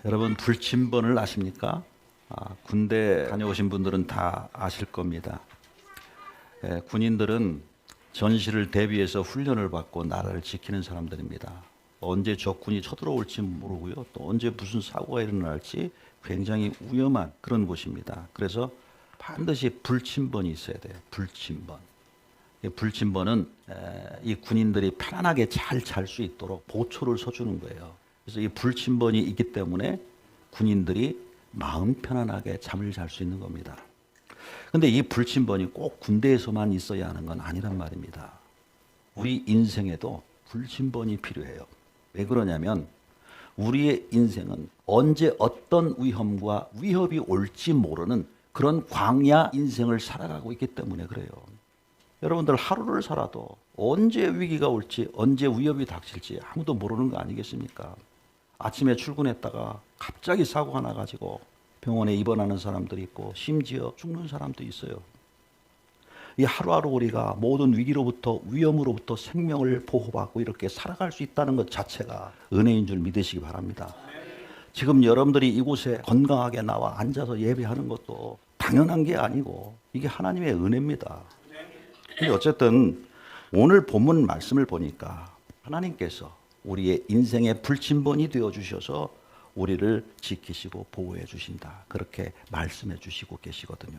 여러분 불침번을 아십니까? 군대 다녀오신 분들은 다 아실 겁니다. 군인들은 전시를 대비해서 훈련을 받고 나라를 지키는 사람들입니다. 언제 적군이 쳐들어올지 모르고요. 또 언제 무슨 사고가 일어날지 굉장히 위험한 그런 곳입니다. 그래서 반드시 불침번이 있어야 돼요. 불침번. 불침번은 이 군인들이 편안하게 잘 잘 수 있도록 보초를 서주는 거예요. 그래서 이 불침번이 있기 때문에 군인들이 마음 편안하게 잠을 잘 수 있는 겁니다. 근데 이 불침번이 꼭 군대에서만 있어야 하는 건 아니란 말입니다. 우리 인생에도 불침번이 필요해요. 왜 그러냐면 우리의 인생은 언제 어떤 위험과 위협이 올지 모르는 그런 광야 인생을 살아가고 있기 때문에 그래요. 여러분들 하루를 살아도 언제 위기가 올지 언제 위협이 닥칠지 아무도 모르는 거 아니겠습니까? 아침에 출근했다가 갑자기 사고가 나가지고 병원에 입원하는 사람들이 있고 심지어 죽는 사람도 있어요. 이 하루하루 우리가 모든 위기로부터 위험으로부터 생명을 보호받고 이렇게 살아갈 수 있다는 것 자체가 은혜인 줄 믿으시기 바랍니다. 지금 여러분들이 이곳에 건강하게 나와 앉아서 예배하는 것도 당연한 게 아니고 이게 하나님의 은혜입니다. 근데 어쨌든 오늘 본문 말씀을 보니까 하나님께서 우리의 인생의 불침번이 되어 주셔서 우리를 지키시고 보호해 주신다. 그렇게 말씀해 주시고 계시거든요.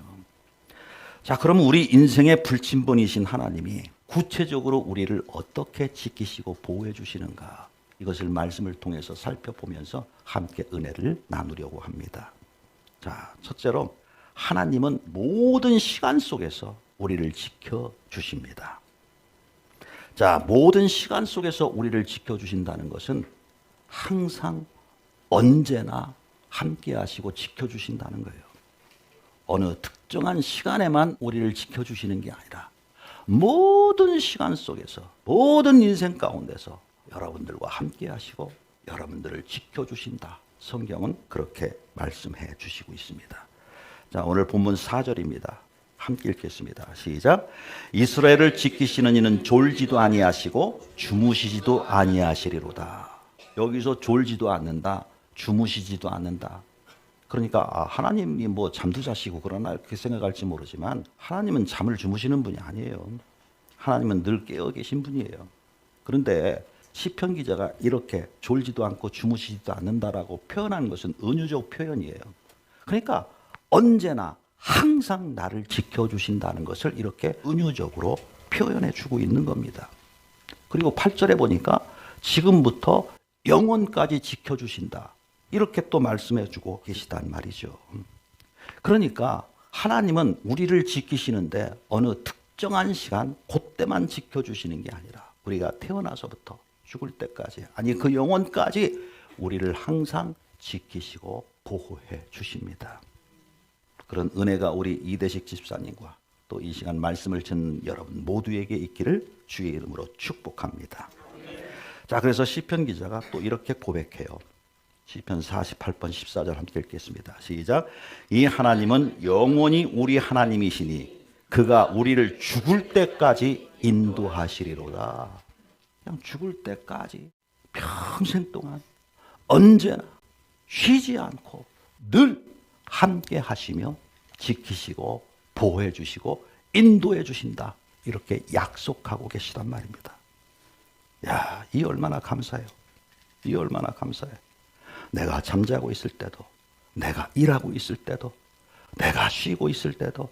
자, 그럼 우리 인생의 불침번이신 하나님이 구체적으로 우리를 어떻게 지키시고 보호해 주시는가? 이것을 말씀을 통해서 살펴보면서 함께 은혜를 나누려고 합니다. 자, 첫째로 하나님은 모든 시간 속에서 우리를 지켜주십니다. 자, 모든 시간 속에서 우리를 지켜주신다는 것은 항상 언제나 함께 하시고 지켜주신다는 거예요. 어느 특정한 시간에만 우리를 지켜주시는 게 아니라 모든 시간 속에서 모든 인생 가운데서 여러분들과 함께 하시고 여러분들을 지켜주신다. 성경은 그렇게 말씀해 주시고 있습니다. 자, 오늘 본문 4절입니다. 함께 읽겠습니다. 시작. 이스라엘을 지키시는 이는 졸지도 아니하시고 주무시지도 아니하시리로다. 여기서 졸지도 않는다, 주무시지도 않는다. 그러니까 하나님이 뭐 잠도 자시고 그러나 이렇게 생각할지 모르지만 하나님은 잠을 주무시는 분이 아니에요. 하나님은 늘 깨어 계신 분이에요. 그런데 시편 기자가 이렇게 졸지도 않고 주무시지도 않는다라고 표현한 것은 은유적 표현이에요. 그러니까 언제나 항상 나를 지켜주신다는 것을 이렇게 은유적으로 표현해 주고 있는 겁니다. 그리고 8절에 보니까 지금부터 영원까지 지켜주신다. 이렇게 또 말씀해 주고 계시단 말이죠. 그러니까 하나님은 우리를 지키시는데 어느 특정한 시간, 그때만 지켜주시는 게 아니라 우리가 태어나서부터 죽을 때까지, 아니 그 영원까지 우리를 항상 지키시고 보호해 주십니다. 그런 은혜가 우리 이대식 집사님과 또 이 시간 말씀을 듣는 여러분 모두에게 있기를 주의 이름으로 축복합니다. 자, 그래서 시편 기자가 또 이렇게 고백해요. 시편 48편 14절 함께 읽겠습니다. 시작. 이 하나님은 영원히 우리 하나님이시니 그가 우리를 죽을 때까지 인도하시리로다. 그냥 죽을 때까지 평생 동안 언제나 쉬지 않고 늘 함께 하시며 지키시고 보호해 주시고 인도해 주신다. 이렇게 약속하고 계시단 말입니다. 야, 이 얼마나 감사해요. 이 얼마나 감사해요. 내가 잠자고 있을 때도, 내가 일하고 있을 때도, 내가 쉬고 있을 때도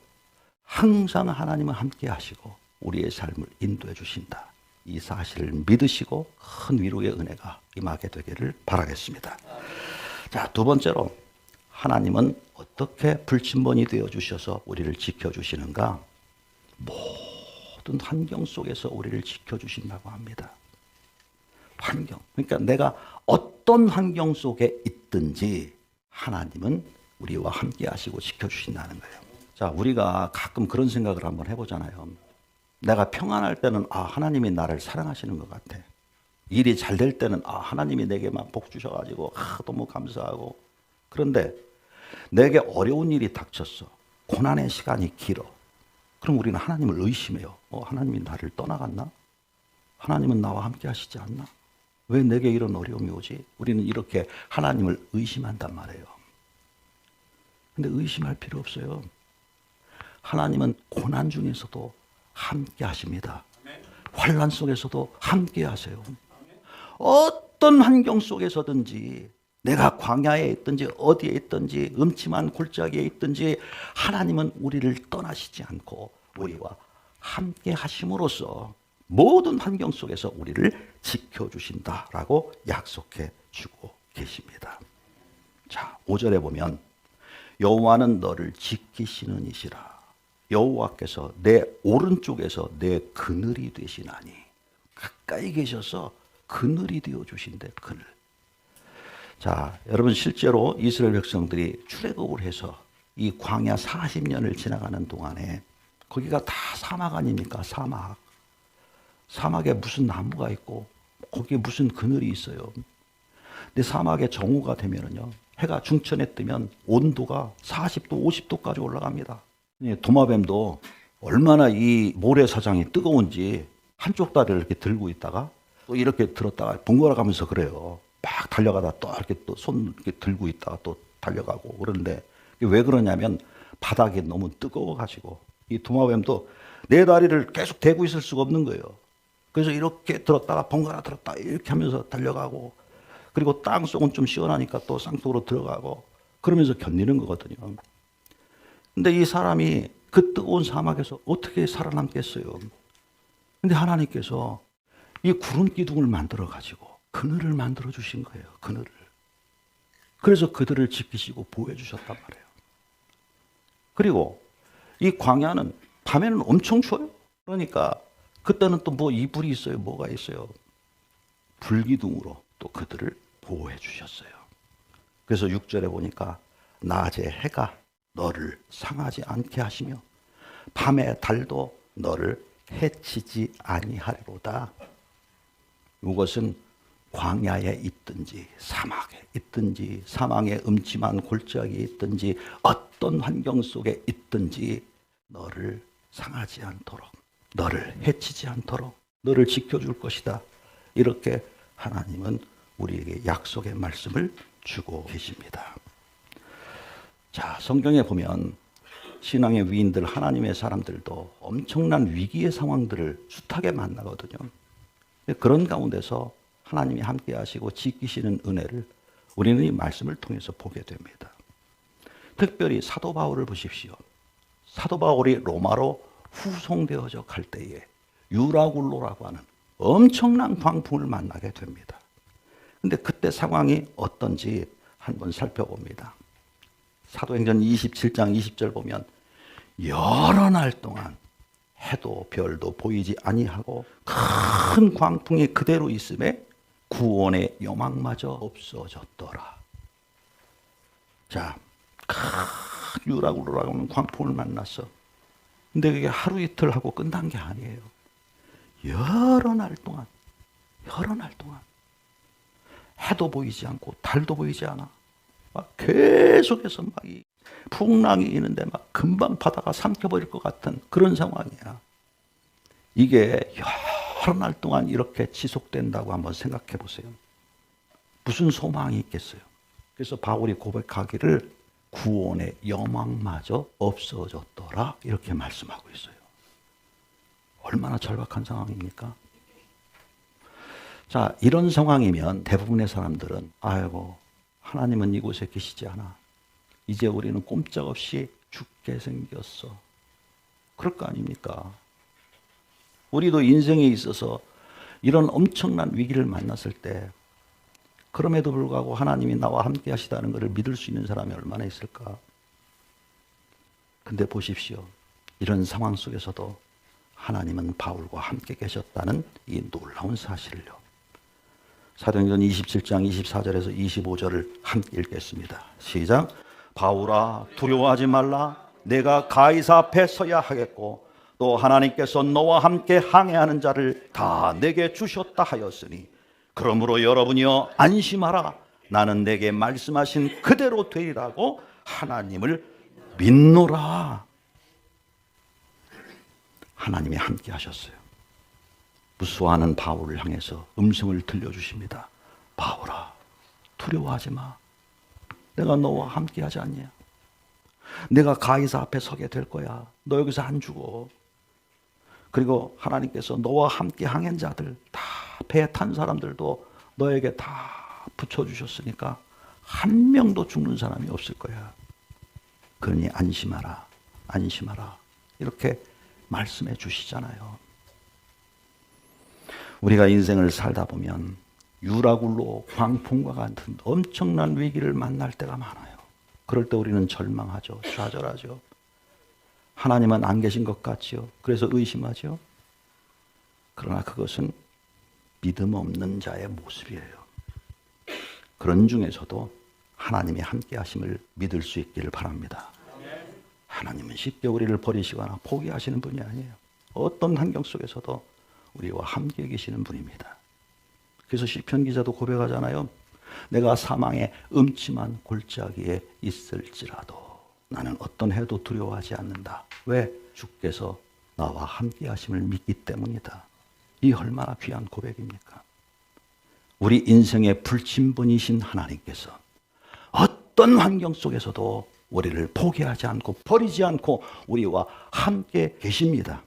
항상 하나님은 함께 하시고 우리의 삶을 인도해 주신다. 이 사실을 믿으시고 큰 위로의 은혜가 임하게 되기를 바라겠습니다. 자, 두 번째로 하나님은 어떻게 불침번이 되어 주셔서 우리를 지켜주시는가? 모든 환경 속에서 우리를 지켜주신다고 합니다. 환경. 그러니까 내가 어떤 환경 속에 있든지 하나님은 우리와 함께 하시고 지켜주신다는 거예요. 자, 우리가 가끔 그런 생각을 한번 해보잖아요. 내가 평안할 때는 하나님이 나를 사랑하시는 것 같아. 일이 잘 될 때는 하나님이 내게 막 복 주셔가지고 너무 감사하고. 그런데 내게 어려운 일이 닥쳤어. 고난의 시간이 길어. 그럼 우리는 하나님을 의심해요. 하나님이 나를 떠나갔나? 하나님은 나와 함께 하시지 않나? 왜 내게 이런 어려움이 오지? 우리는 이렇게 하나님을 의심한단 말이에요. 근데 의심할 필요 없어요. 하나님은 고난 중에서도 함께 하십니다. 환난 속에서도 함께 하세요. 어떤 환경 속에서든지 내가 광야에 있든지 어디에 있든지 음침한 골짜기에 있든지 하나님은 우리를 떠나시지 않고 우리와 함께 하심으로써 모든 환경 속에서 우리를 지켜주신다라고 약속해 주고 계십니다. 자, 5절에 보면 여호와는 너를 지키시는 이시라. 여호와께서 내 오른쪽에서 내 그늘이 되시나니. 가까이 계셔서 그늘이 되어주신대. 그늘. 자, 여러분 실제로 이스라엘 백성들이 출애굽을 해서 이 광야 40년을 지나가는 동안에 거기가 다 사막 아닙니까? 사막. 사막에 무슨 나무가 있고 거기에 무슨 그늘이 있어요. 근데 사막의 정오가 되면은요, 해가 중천에 뜨면 온도가 40도, 50도까지 올라갑니다. 도마뱀도 얼마나 이 모래사장이 뜨거운지 한쪽 다리를 이렇게 들고 있다가 또 이렇게 들었다가 번갈아 가면서 그래요. 막 달려가다 또 이렇게 또 손 이렇게 들고 있다가 또 달려가고. 그런데 왜 그러냐면 바닥이 너무 뜨거워가지고 이 도마뱀도 내 다리를 계속 대고 있을 수가 없는 거예요. 그래서 이렇게 들었다가 번갈아 들었다 이렇게 하면서 달려가고, 그리고 땅속은 좀 시원하니까 또 쌍속으로 들어가고 그러면서 견디는 거거든요. 근데 이 사람이 그 뜨거운 사막에서 어떻게 살아남겠어요? 근데 하나님께서 이 구름 기둥을 만들어 가지고 그늘을 만들어 주신 거예요. 그늘을. 그래서 그들을 지키시고 보호해 주셨단 말이에요. 그리고 이 광야는 밤에는 엄청 추워요. 그러니까 그때는 또 뭐 이불이 있어요. 뭐가 있어요. 불기둥으로 또 그들을 보호해 주셨어요. 그래서 6절에 보니까 낮에 해가 너를 상하지 않게 하시며 밤에 달도 너를 해치지 아니하리로다. 이것은 광야에 있든지 사막에 있든지 사망의 음침한 골짜기에 있든지 어떤 환경 속에 있든지 너를 상하지 않도록, 너를 해치지 않도록 너를 지켜줄 것이다. 이렇게 하나님은 우리에게 약속의 말씀을 주고 계십니다. 자, 성경에 보면 신앙의 위인들, 하나님의 사람들도 엄청난 위기의 상황들을 숱하게 만나거든요. 그런 가운데서 하나님이 함께 하시고 지키시는 은혜를 우리는 이 말씀을 통해서 보게 됩니다. 특별히 사도 바울을 보십시오. 사도 바울이 로마로 후송되어져 갈 때에 유라굴로라고 하는 엄청난 광풍을 만나게 됩니다. 근데 그때 상황이 어떤지 한번 살펴봅니다. 사도행전 27장 20절 보면 여러 날 동안 해도 별도 보이지 아니하고 큰 광풍이 그대로 있음에 구원의 여망마저 없어졌더라. 자, 큰 유라굴로라고 하는 광풍을 만났어. 근데 그게 하루 이틀 하고 끝난 게 아니에요. 여러 날 동안 해도 보이지 않고 달도 보이지 않아. 막 계속해서 막 이 풍랑이 있는데 막 금방 바다가 삼켜버릴 것 같은 그런 상황이야. 이게 여러 날 동안 이렇게 지속된다고 한번 생각해 보세요. 무슨 소망이 있겠어요? 그래서 바울이 고백하기를 구원의 여망마저 없어졌더라 이렇게 말씀하고 있어요. 얼마나 절박한 상황입니까? 자, 이런 상황이면 대부분의 사람들은 아이고 하나님은 이곳에 계시지 않아. 이제 우리는 꼼짝없이 죽게 생겼어. 그럴 거 아닙니까? 우리도 인생에 있어서 이런 엄청난 위기를 만났을 때 그럼에도 불구하고 하나님이 나와 함께 하시다는 것을 믿을 수 있는 사람이 얼마나 있을까? 근데 보십시오. 이런 상황 속에서도 하나님은 바울과 함께 계셨다는 이 놀라운 사실을요. 사도행전 27장 24절에서 25절을 함께 읽겠습니다. 시작. 바울아 두려워하지 말라. 내가 가이사 앞에 서야 하겠고 또 하나님께서 너와 함께 항해하는 자를 다 내게 주셨다 하였으니 그러므로 여러분이여 안심하라. 나는 내게 말씀하신 그대로 되리라고 하나님을 믿노라. 하나님이 함께 하셨어요. 무수하는 바울을 향해서 음성을 들려주십니다. 바울아, 두려워하지 마. 내가 너와 함께 하지 않냐? 내가 가이사 앞에 서게 될 거야. 너 여기서 안 죽어. 그리고 하나님께서 너와 함께 항행 자들, 다 배에 탄 사람들도 너에게 다 붙여주셨으니까 한 명도 죽는 사람이 없을 거야. 그러니 안심하라, 안심하라. 이렇게 말씀해 주시잖아요. 우리가 인생을 살다 보면 유라굴로 광풍과 같은 엄청난 위기를 만날 때가 많아요. 그럴 때 우리는 절망하죠. 좌절하죠. 하나님은 안 계신 것 같지요. 그래서 의심하죠. 그러나 그것은 믿음 없는 자의 모습이에요. 그런 중에서도 하나님이 함께 하심을 믿을 수 있기를 바랍니다. 하나님은 쉽게 우리를 버리시거나 포기하시는 분이 아니에요. 어떤 환경 속에서도 우리와 함께 계시는 분입니다. 그래서 시편 기자도 고백하잖아요. 내가 사망의 음침한 골짜기에 있을지라도 나는 어떤 해도 두려워하지 않는다. 왜? 주께서 나와 함께 하심을 믿기 때문이다. 이 얼마나 귀한 고백입니까? 우리 인생의 불침번이신 하나님께서 어떤 환경 속에서도 우리를 포기하지 않고 버리지 않고 우리와 함께 계십니다.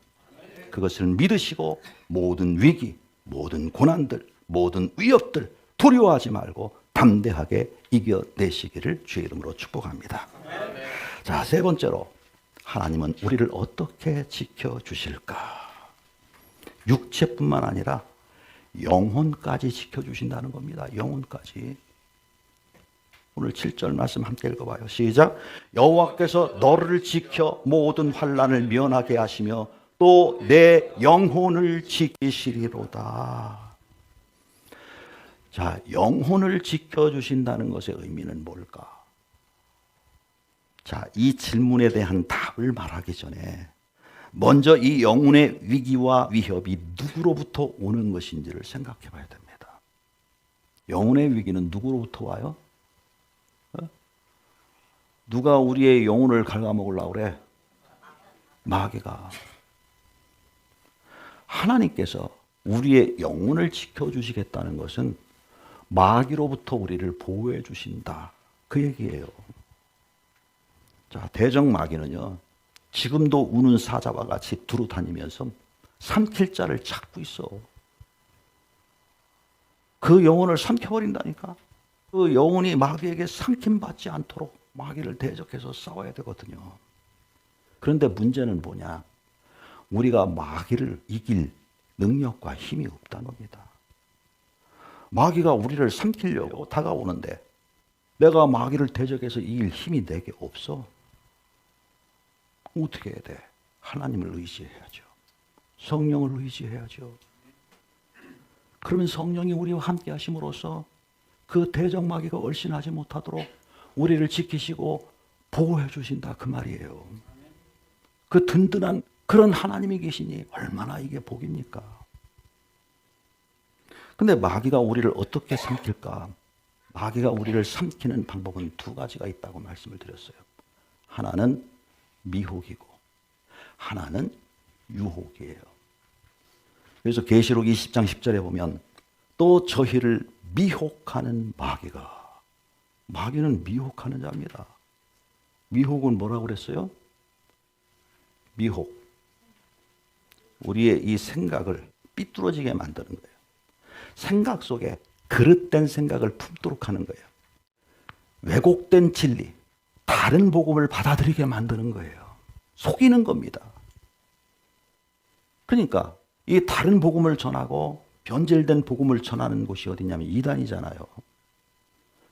그것을 믿으시고 모든 위기, 모든 고난들, 모든 위협들 두려워하지 말고 담대하게 이겨내시기를 주의 이름으로 축복합니다. 자, 세 번째로 하나님은 우리를 어떻게 지켜주실까? 육체뿐만 아니라 영혼까지 지켜주신다는 겁니다. 영혼까지. 오늘 7절 말씀 함께 읽어봐요. 시작. 여호와께서 너를 지켜 모든 환난을 면하게 하시며 또 내 영혼을 지키시리로다. 자, 영혼을 지켜주신다는 것의 의미는 뭘까? 자, 이 질문에 대한 답을 말하기 전에 먼저 이 영혼의 위기와 위협이 누구로부터 오는 것인지를 생각해 봐야 됩니다. 영혼의 위기는 누구로부터 와요? 누가 우리의 영혼을 갉아먹으려고 그래? 마귀가. 하나님께서 우리의 영혼을 지켜주시겠다는 것은 마귀로부터 우리를 보호해 주신다. 그 얘기예요. 자, 대적마귀는요, 지금도 우는 사자와 같이 두루 다니면서 삼킬 자를 찾고 있어. 그 영혼을 삼켜버린다니까. 그 영혼이 마귀에게 삼킴받지 않도록 마귀를 대적해서 싸워야 되거든요. 그런데 문제는 뭐냐? 우리가 마귀를 이길 능력과 힘이 없다는 겁니다. 마귀가 우리를 삼키려고 다가오는데 내가 마귀를 대적해서 이길 힘이 내게 없어. 어떻게 해야 돼? 하나님을 의지해야죠. 성령을 의지해야죠. 그러면 성령이 우리와 함께 하심으로써 그 대적 마귀가 얼씬하지 못하도록 우리를 지키시고 보호해 주신다. 그 말이에요. 그 든든한 그런 하나님이 계시니 얼마나 이게 복입니까? 근데 마귀가 우리를 어떻게 삼킬까? 마귀가 우리를 삼키는 방법은 두 가지가 있다고 말씀을 드렸어요. 하나는 미혹이고 하나는 유혹이에요. 그래서 계시록 20장 10절에 보면 또 저희를 미혹하는 마귀는 미혹하는 자입니다. 미혹은 뭐라고 그랬어요? 미혹. 우리의 이 생각을 삐뚤어지게 만드는 거예요. 생각 속에 그릇된 생각을 품도록 하는 거예요. 왜곡된 진리, 다른 복음을 받아들이게 만드는 거예요. 속이는 겁니다. 그러니까 이 다른 복음을 전하고 변질된 복음을 전하는 곳이 어디냐면 이단이잖아요.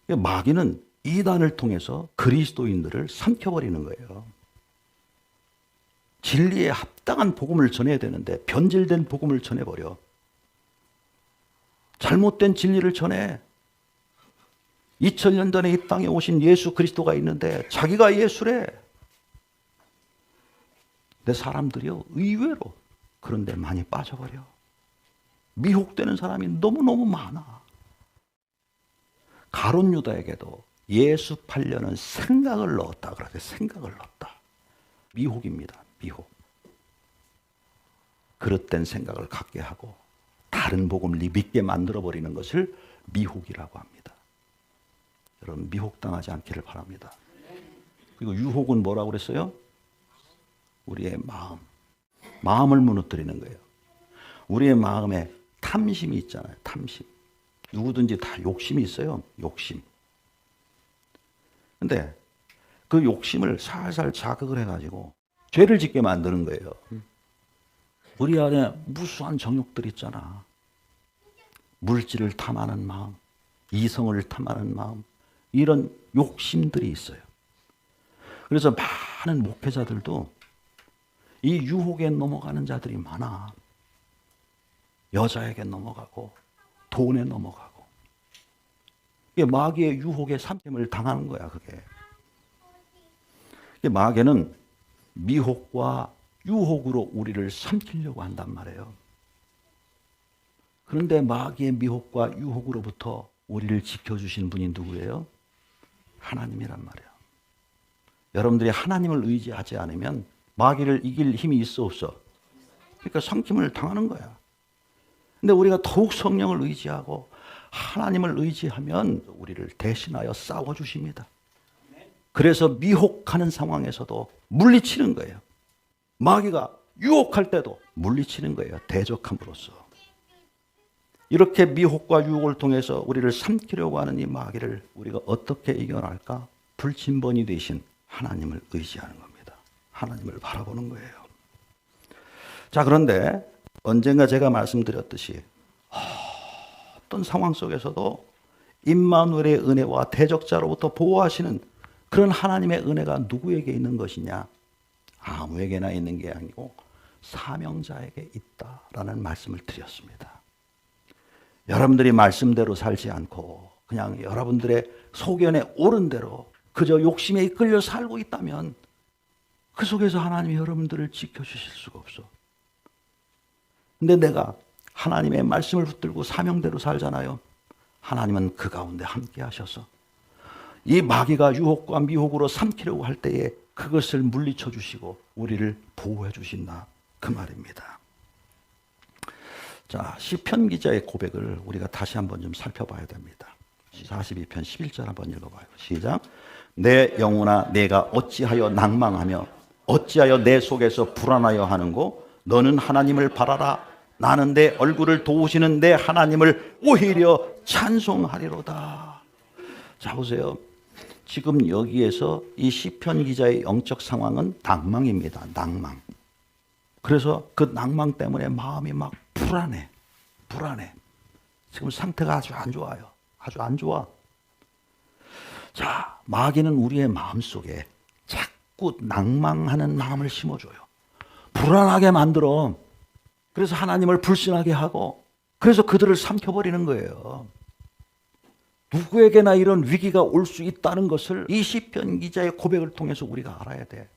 마귀는 이단을 통해서 그리스도인들을 삼켜버리는 거예요. 진리에 합당한 복음을 전해야 되는데 변질된 복음을 전해버려. 잘못된 진리를 전해. 2000년 전에 이 땅에 오신 예수 그리스도가 있는데 자기가 예수래. 근데 사람들이요, 의외로 그런 데 많이 빠져버려. 미혹되는 사람이 너무너무 많아. 가룟 유다에게도 예수 팔려는 생각을 넣었다 그러대. 생각을 넣었다. 미혹입니다. 미혹. 그릇된 생각을 갖게 하고 다른 복음을 믿게 만들어버리는 것을 미혹이라고 합니다. 여러분, 미혹당하지 않기를 바랍니다. 그리고 유혹은 뭐라고 그랬어요? 우리의 마음을 무너뜨리는 거예요. 우리의 마음에 탐심이 있잖아요. 탐심. 누구든지 다 욕심이 있어요. 욕심. 근데 그 욕심을 살살 자극을 해가지고 죄를 짓게 만드는 거예요. 우리 안에 무수한 정욕들 있잖아. 물질을 탐하는 마음, 이성을 탐하는 마음, 이런 욕심들이 있어요. 그래서 많은 목회자들도 이 유혹에 넘어가는 자들이 많아. 여자에게 넘어가고 돈에 넘어가고. 이게 마귀의 유혹에 삼킴을 당하는 거야, 그게. 마귀는 미혹과 유혹으로 우리를 삼키려고 한단 말이에요. 그런데 마귀의 미혹과 유혹으로부터 우리를 지켜주신 분이 누구예요? 하나님이란 말이에요. 여러분들이 하나님을 의지하지 않으면 마귀를 이길 힘이 있어 없어? 그러니까 삼킴을 당하는 거야. 근데 우리가 더욱 성령을 의지하고 하나님을 의지하면 우리를 대신하여 싸워주십니다. 그래서 미혹하는 상황에서도 물리치는 거예요. 마귀가 유혹할 때도 물리치는 거예요. 대적함으로써. 이렇게 미혹과 유혹을 통해서 우리를 삼키려고 하는 이 마귀를 우리가 어떻게 이겨낼까? 불침번이 되신 하나님을 의지하는 겁니다. 하나님을 바라보는 거예요. 자, 그런데 언젠가 제가 말씀드렸듯이 어떤 상황 속에서도 임마누엘의 은혜와 대적자로부터 보호하시는 그런 하나님의 은혜가 누구에게 있는 것이냐? 아무에게나 있는 게 아니고 사명자에게 있다라는 말씀을 드렸습니다. 여러분들이 말씀대로 살지 않고 그냥 여러분들의 소견에 옳은 대로 그저 욕심에 이끌려 살고 있다면 그 속에서 하나님이 여러분들을 지켜주실 수가 없어. 근데 내가 하나님의 말씀을 붙들고 사명대로 살잖아요. 하나님은 그 가운데 함께 하셔서 이 마귀가 유혹과 미혹으로 삼키려고 할 때에 그것을 물리쳐 주시고 우리를 보호해 주신다. 그 말입니다. 자, 시편 기자의 고백을 우리가 다시 한번 좀 살펴봐야 됩니다. 42편 11절 한번 읽어봐요. 시작. 내 영혼아 내가 어찌하여 낭망하며 어찌하여 내 속에서 불안하여 하는고 너는 하나님을 바라라. 나는 내 얼굴을 도우시는 내 하나님을 오히려 찬송하리로다. 자, 보세요. 지금 여기에서 이 시편 기자의 영적 상황은 낭망입니다. 낭망. 그래서 그 낭망 때문에 마음이 막 불안해. 지금 상태가 아주 안 좋아요. 아주 안 좋아. 자, 마귀는 우리의 마음속에 자꾸 낭망하는 마음을 심어줘요. 불안하게 만들어. 그래서 하나님을 불신하게 하고 그래서 그들을 삼켜버리는 거예요. 누구에게나 이런 위기가 올 수 있다는 것을 이 시편 기자의 고백을 통해서 우리가 알아야 돼.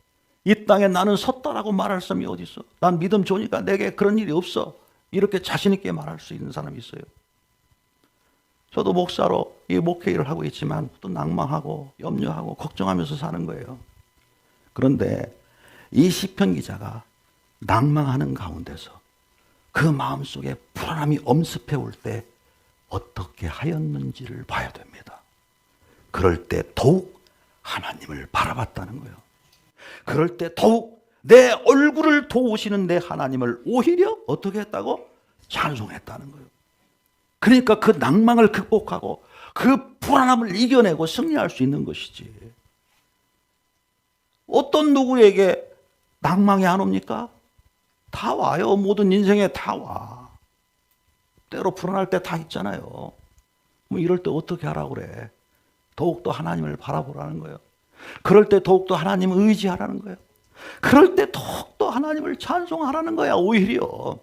이 땅에 나는 섰다라고 말할 사람이 어디 있어? 난 믿음 좋으니까 내게 그런 일이 없어. 이렇게 자신 있게 말할 수 있는 사람이 있어요. 저도 목사로 이 목회 일을 하고 있지만 또 낭망하고 염려하고 걱정하면서 사는 거예요. 그런데 이 시편 기자가 낭망하는 가운데서 그 마음속에 불안함이 엄습해 올 때 어떻게 하였는지를 봐야 됩니다. 그럴 때 더욱 하나님을 바라봤다는 거예요. 그럴 때 더욱 내 얼굴을 도우시는 내 하나님을 오히려 어떻게 했다고? 찬송했다는 거예요. 그러니까 그 낭망을 극복하고 그 불안함을 이겨내고 승리할 수 있는 것이지. 어떤 누구에게 낭망이 안 옵니까? 다 와요. 모든 인생에 다 와. 때로 불안할 때 다 있잖아요. 뭐 이럴 때 어떻게 하라고 그래? 더욱더 하나님을 바라보라는 거예요. 그럴 때 더욱더 하나님을 의지하라는 거예요. 그럴 때 더욱더 하나님을 찬송하라는 거야, 오히려.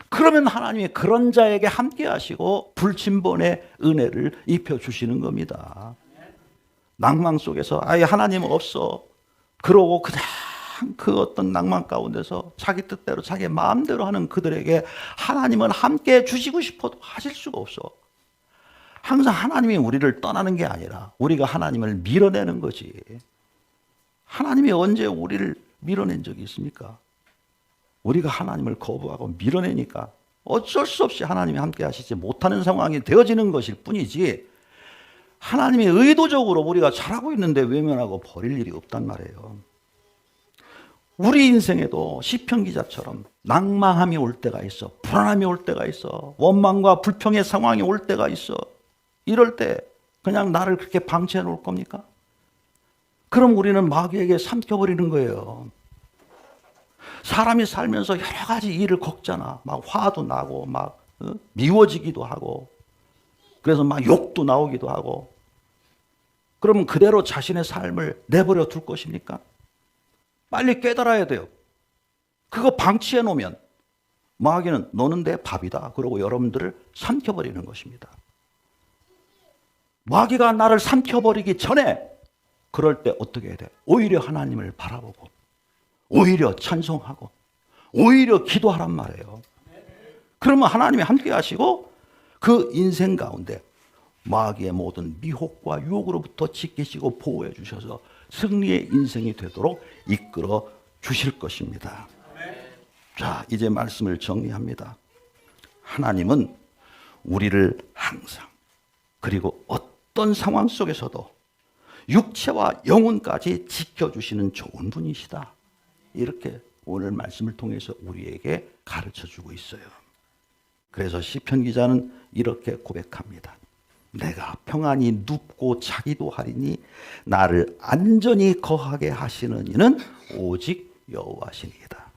그러면 하나님이 그런 자에게 함께 하시고 불침번의 은혜를 입혀주시는 겁니다. 낭망 속에서 아예 하나님 없어. 그러고 그냥 그 어떤 낭만 가운데서 자기 뜻대로 자기 마음대로 하는 그들에게 하나님은 함께 주시고 싶어도 하실 수가 없어. 항상 하나님이 우리를 떠나는 게 아니라 우리가 하나님을 밀어내는 거지. 하나님이 언제 우리를 밀어낸 적이 있습니까? 우리가 하나님을 거부하고 밀어내니까 어쩔 수 없이 하나님이 함께 하시지 못하는 상황이 되어지는 것일 뿐이지 하나님이 의도적으로 우리가 잘하고 있는데 외면하고 버릴 일이 없단 말이에요. 우리 인생에도 시편 기자처럼 낭망함이 올 때가 있어, 불안함이 올 때가 있어, 원망과 불평의 상황이 올 때가 있어. 이럴 때 그냥 나를 그렇게 방치해 놓을 겁니까? 그럼 우리는 마귀에게 삼켜버리는 거예요. 사람이 살면서 여러 가지 일을 겪잖아. 막 화도 나고 막 미워지기도 하고 그래서 막 욕도 나오기도 하고. 그러면 그대로 자신의 삶을 내버려 둘 것입니까? 빨리 깨달아야 돼요. 그거 방치해 놓으면 마귀는 너는 내 밥이다 그러고 여러분들을 삼켜버리는 것입니다. 마귀가 나를 삼켜버리기 전에 그럴 때 어떻게 해야 돼? 오히려 하나님을 바라보고 오히려 찬송하고 오히려 기도하란 말이에요. 그러면 하나님이 함께 하시고 그 인생 가운데 마귀의 모든 미혹과 유혹으로부터 지키시고 보호해 주셔서 승리의 인생이 되도록 이끌어 주실 것입니다. 자, 이제 말씀을 정리합니다. 하나님은 우리를 항상 그리고 어떤 상황 속에서도 육체와 영혼까지 지켜주시는 좋은 분이시다. 이렇게 오늘 말씀을 통해서 우리에게 가르쳐주고 있어요. 그래서 시편 기자는 이렇게 고백합니다. 내가 평안히 눕고 자기도 하리니 나를 안전히 거하게 하시는 이는 오직 여호와시니이다.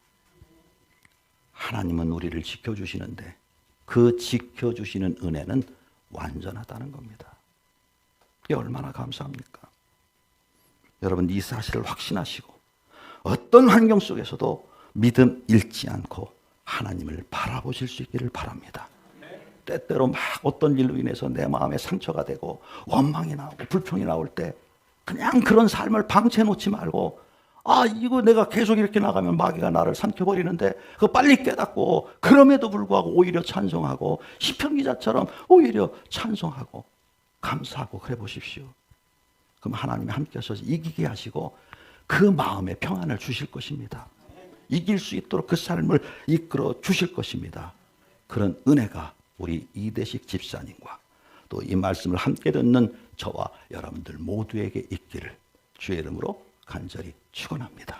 하나님은 우리를 지켜주시는데 그 지켜주시는 은혜는 완전하다는 겁니다. 이게 얼마나 감사합니까? 여러분 이 사실을 확신하시고 어떤 환경 속에서도 믿음 잃지 않고 하나님을 바라보실 수 있기를 바랍니다. 때때로 막 어떤 일로 인해서 내 마음에 상처가 되고 원망이 나오고 불평이 나올 때 그냥 그런 삶을 방치해 놓지 말고 이거 내가 계속 이렇게 나가면 마귀가 나를 삼켜버리는데 그거 빨리 깨닫고 그럼에도 불구하고 오히려 찬송하고 시편 기자처럼 오히려 찬송하고 감사하고 그래 보십시오. 그럼 하나님이 함께하셔서 이기게 하시고 그 마음에 평안을 주실 것입니다. 이길 수 있도록 그 삶을 이끌어 주실 것입니다. 그런 은혜가 우리 이대식 집사님과 또 이 말씀을 함께 듣는 저와 여러분들 모두에게 있기를 주의 이름으로 간절히 축원합니다.